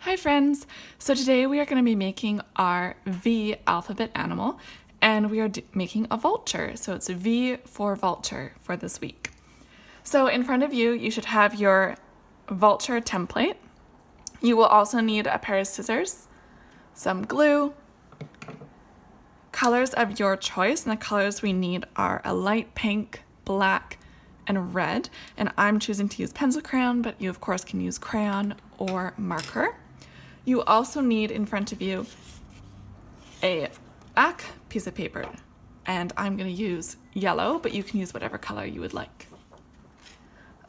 Hi friends! So today we are going to be making our V alphabet animal and we are making a vulture. So it's V for vulture for this week. So in front of you, you should have your vulture template. You will also need a pair of scissors, some glue, colors of your choice, and the colors we need are a light pink, black, and red. And I'm choosing to use pencil crayon, but you of course can use crayon or marker. You also need in front of you a black piece of paper, and I'm going to use yellow, but you can use whatever color you would like.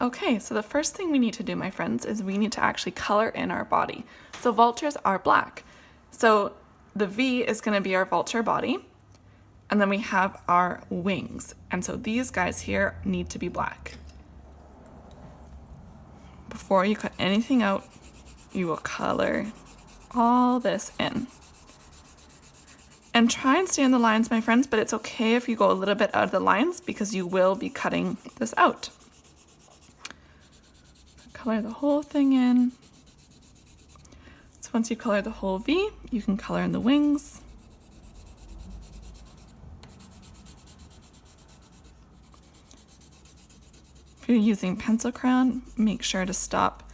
Okay, so the first thing we need to do, my friends, is we need to actually color in our body. So vultures are black. So the V is going to be our vulture body, and then we have our wings. And so these guys here need to be black. Before you cut anything out, you will color all this in. And try and stay in the lines, my friends, but it's okay if you go a little bit out of the lines because you will be cutting this out. Color the whole thing in. So once you color the whole V, you can color in the wings. If you're using pencil crayon, make sure to stop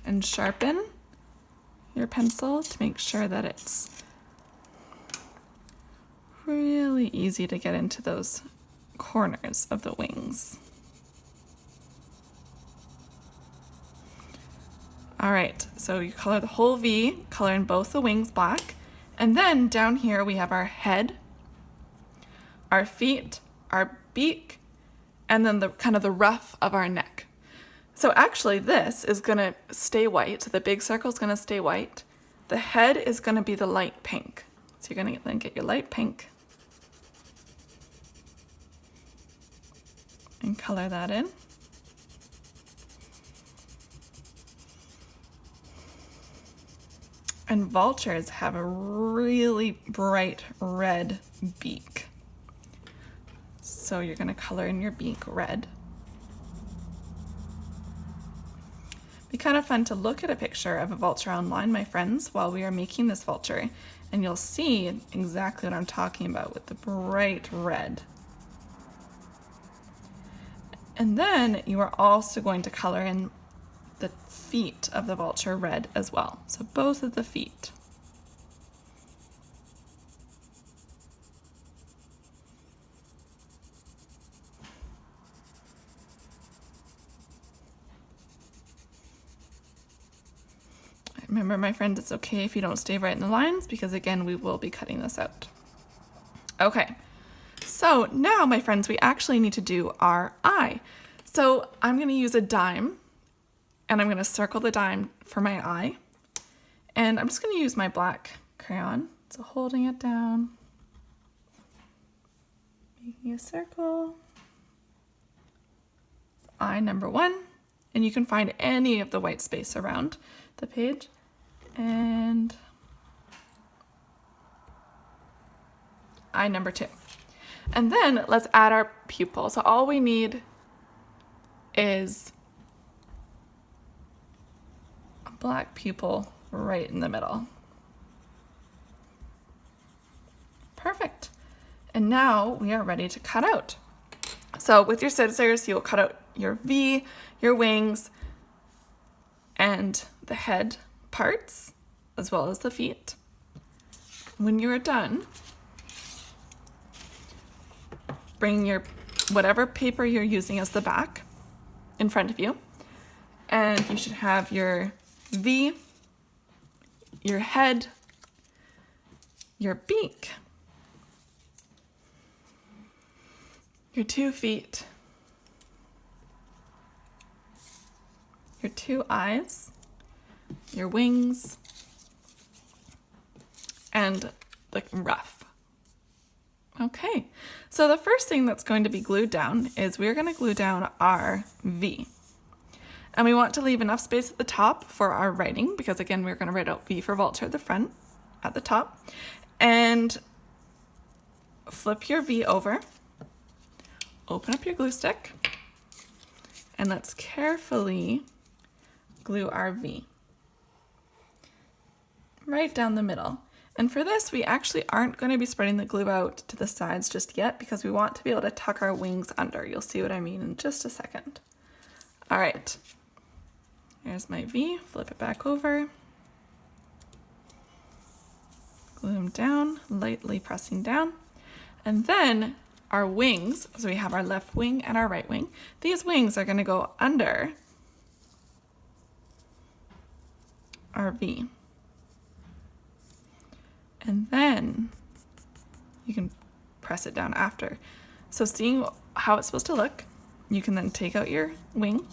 and sharpen your pencil to make sure that it's really easy to get into those corners of the wings. All right, so you color the whole V, color in both the wings black, and then down here we have our head, our feet, our beak, and then the kind of the ruff of our neck. So actually this is gonna stay white, so the big circle is gonna stay white. The head is gonna be the light pink. So you're gonna then get your light pink and color that in. And vultures have a really bright red beak. So you're gonna color in your beak red. Be kind of fun to look at a picture of a vulture online, my friends, while we are making this vulture, and you'll see exactly what I'm talking about with the bright red. And then you are also going to color in the feet of the vulture red as well. So both of the feet. Remember, my friends, it's okay if you don't stay right in the lines because again, we will be cutting this out. Okay, so now, my friends, we actually need to do our eye. So I'm gonna use a dime and I'm gonna circle the dime for my eye. And I'm just gonna use my black crayon. So holding it down, making a circle. Eye number 1, and you can find any of the white space around the page. And eye number 2. And then let's add our pupil. So all we need is a black pupil right in the middle. Perfect. And now we are ready to cut out. So with your scissors, you'll cut out your V, your wings, and the head parts, as well as the feet. When you are done, bring your whatever paper you're using as the back in front of you, and you should have your V, your head, your beak, your 2 feet, your 2 eyes, your wings, and the ruff. Okay, so the first thing that's going to be glued down is we're going to glue down our V. And we want to leave enough space at the top for our writing because again, we're going to write out V for vulture at the front, at the top. And flip your V over, open up your glue stick, and let's carefully glue our V. right down the middle. And for this, we actually aren't going to be spreading the glue out to the sides just yet because we want to be able to tuck our wings under. You'll see what I mean in just a second. All right, here's my V, flip it back over. Glue them down, lightly pressing down. And then our wings, so we have our left wing and our right wing. These wings are gonna go under our V. And then you can press it down after. So seeing how it's supposed to look, you can then take out your wing,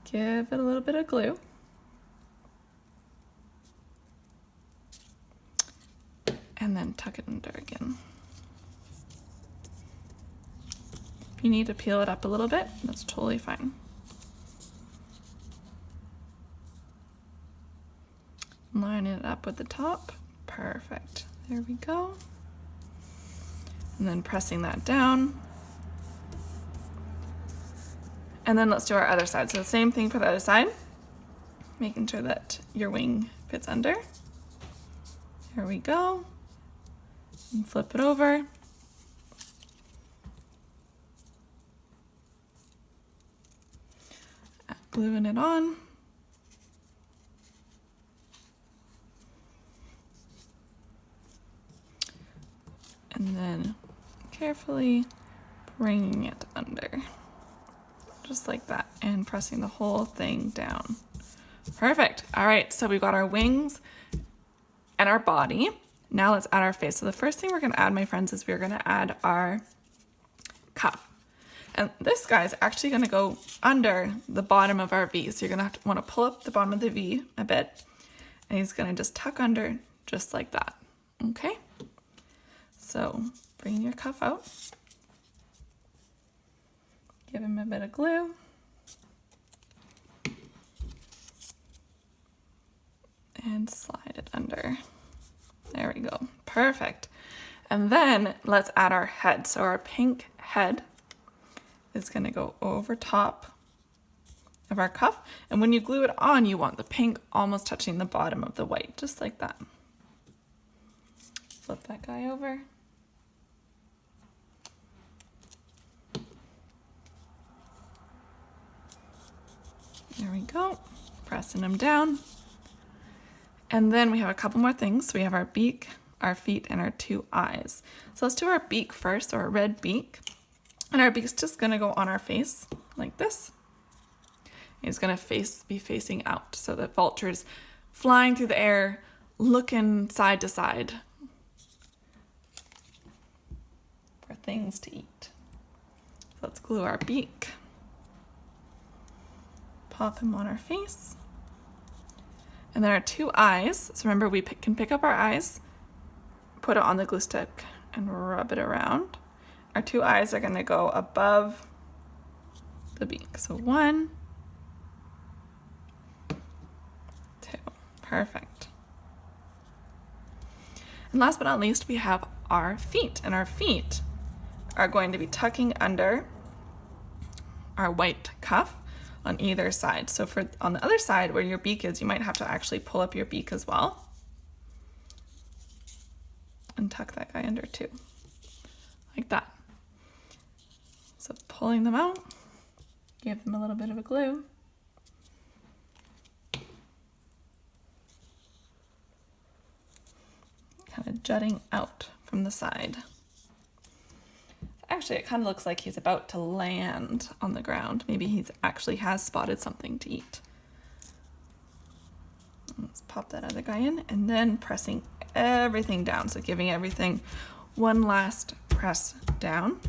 give it a little bit of glue, and then tuck it under again. If you need to peel it up a little bit, that's totally fine. Line it up with the top. Perfect. There we go. And then pressing that down. And then let's do our other side. So the same thing for the other side. Making sure that your wing fits under. Here we go. And flip it over. Gluing it on. And then carefully bringing it under. Just like that. And pressing the whole thing down. Perfect. All right, so we've got our wings and our body. Now let's add our face. So the first thing we're gonna add, my friends, is we're gonna add our cuff. And this guy's actually gonna go under the bottom of our V. So you're gonna wanna pull up the bottom of the V a bit, and he's gonna just tuck under just like that, okay? So bring your cuff out, give him a bit of glue, and slide it under. There we go, perfect. And then let's add our head. So our pink head is gonna go over top of our cuff. And when you glue it on, you want the pink almost touching the bottom of the white, just like that. Flip that guy over. There we go, pressing them down. And then we have a couple more things. So we have our beak, our feet, and our two eyes. So let's do our beak first, or a red beak. And our beak's just gonna go on our face like this. It's gonna be facing out so that Vulture's flying through the air, looking side to side for things to eat. So let's glue our beak. Pop him on our face. And then our two eyes. So remember, we can pick up our eyes, put it on the glue stick, and rub it around. Our two eyes are gonna go above the beak. So 1, 2, perfect. And last but not least, we have our feet. And our feet are going to be tucking under our white cuff on either side. So for on the other side where your beak is, you might have to actually pull up your beak as well. And tuck that guy under too, like that. So pulling them out, give them a little bit of a glue. Kind of jutting out from the side. Actually, it kind of looks like he's about to land on the ground. Maybe he actually has spotted something to eat. Let's pop that other guy in, and then pressing everything down. So giving everything one last press down.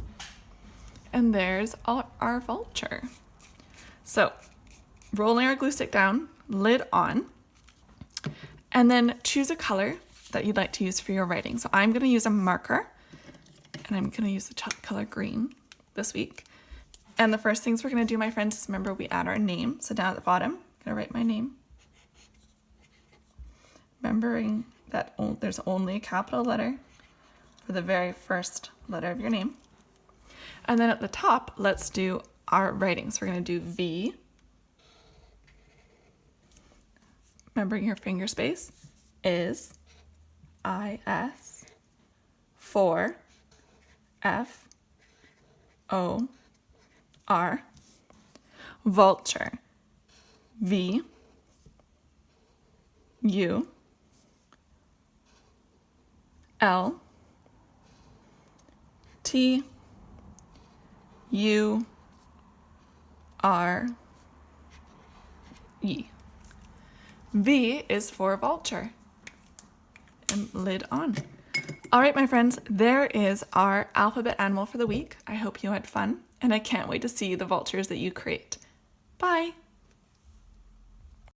And there's our vulture. So rolling our glue stick down, lid on, and then choose a color that you'd like to use for your writing. So I'm gonna use a marker, and I'm gonna use the color green this week. And the first things we're gonna do, my friends, is remember we add our name. So down at the bottom, I'm gonna write my name. Remembering that there's only a capital letter for the very first letter of your name. And then at the top, let's do our writing. So we're gonna do V. remembering your finger space, is, I-S, 4, F-O-R, Vulture, V-U-L-T-U-R-E. V is for vulture. And lid on. All right, my friends, there is our alphabet animal for the week. I hope you had fun, and I can't wait to see the vultures that you create. Bye.